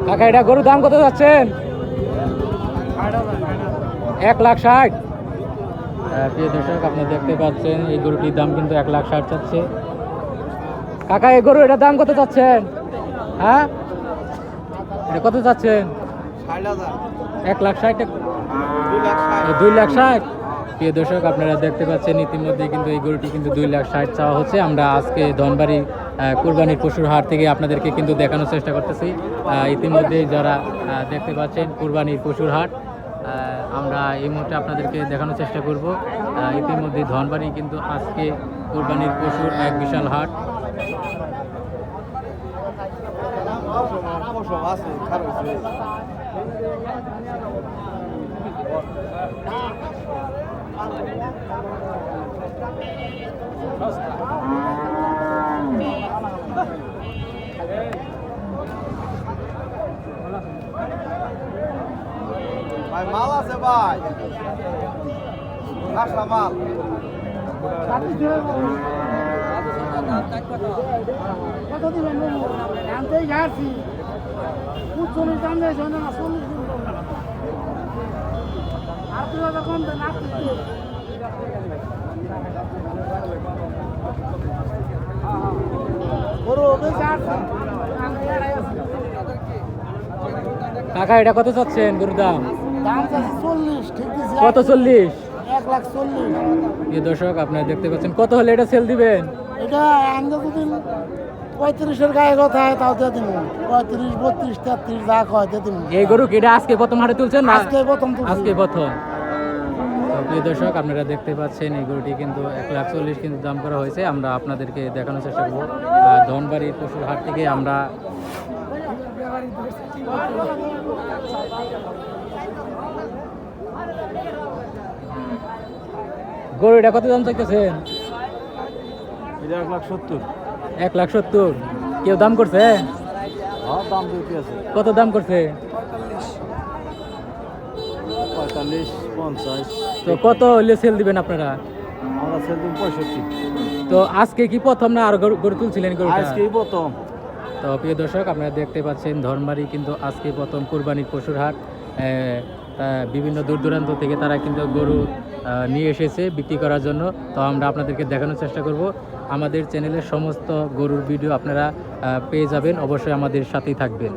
কাকা এটা গরুর দাম কত যাচ্ছেন? 1,60,000। প্রিয় দর্শক, আপনি দেখতে পাচ্ছেন এই গরুটির দাম কিন্তু 1,60,000 চাচ্ছে। কাকা এই গরু এটার দাম কত চাচ্ছেন? হ্যাঁ, এটা কত চাচ্ছেন? 1,60,000। 2,60,000। প্রিয় দর্শক, আপনারা দেখতে পাচ্ছেন ইতিমধ্যে কিন্তু এই গরুটি কিন্তু 2,60,000 চাওয়া হচ্ছে। আমরা আজকে ধনবাড়ি কুরবানির পশুর হাট থেকে আপনাদেরকে কিন্তু দেখানোর চেষ্টা করতেছি। ইতিমধ্যে যারা দেখতে পাচ্ছেন কুরবানির পশুর হাট, আমরা এই মুহূর্তে আপনাদেরকে দেখানোর চেষ্টা করব। ইতিমধ্যে ধনবাড়ি কিন্তু আজকে কুরবানির পশুর এক বিশাল হাট। ভাই মাল আছে ভাই, আসা মাল কত দিবেন? আনতেই যাচ্ছি 40 দাম দিয়েছে না, 40 দিন আর 2,000 কম দেন। কাকা এটা কত চাচ্ছেন গরুর দাম? দাম 40, ঠিক আছে। কত? 40? 1,40,000। প্রিয় দর্শক, আপনারা দেখতে পাচ্ছেন। কত হলে এটা সেল দিবেন? এটা আনতে যদি 35-এর গায়ে কথা হয় তাও দিয়ে দিব। 35, 32, 33 যা কয় দিয়ে দিব। এই গরু কি এটা আজকে প্রথম হাটে তুলছেন না? আজকে প্রথম তুলছি। আজকে প্রথম। তো প্রিয় দর্শক, আপনারা দেখতে পাচ্ছেন এই গরুটি কিন্তু 1,40,000 কিন্তু দাম করা হয়েছে। আমরা আপনাদেরকে দেখানোর চেষ্টা করবো ধনবাড়ির পশুর হাট থেকে। আমরা গরু এটা কত দাম চাইতেছেন? 1,70,000। 1,70,000। কেউ দাম করছে? দাম দিতে আছে কত দাম করছে? 45, 50। তো কত হলে সেল দিবেন আপনারা? আমরা সেল দিন 65। তো আজকে কি প্রথম না আর গরু তুলছিলেন গরুটা? আজকেই প্রথম। তো প্রিয় দর্শক, আপনারা দেখতে পাচ্ছেন ধনবাড়ি কিন্তু আজকে প্রথম কুরবানির পশুর হাট। বিভিন্ন দূর দূরান্ত থেকে তারা কিন্তু গরু নিয়ে এসেছে বিক্রি করার জন্য। তো আমরা আপনাদেরকে দেখানোর চেষ্টা করব। আমাদের চ্যানেলের সমস্ত গরুর ভিডিও আপনারা পেয়ে যাবেন, অবশ্যই আমাদের সাথেই থাকবেন।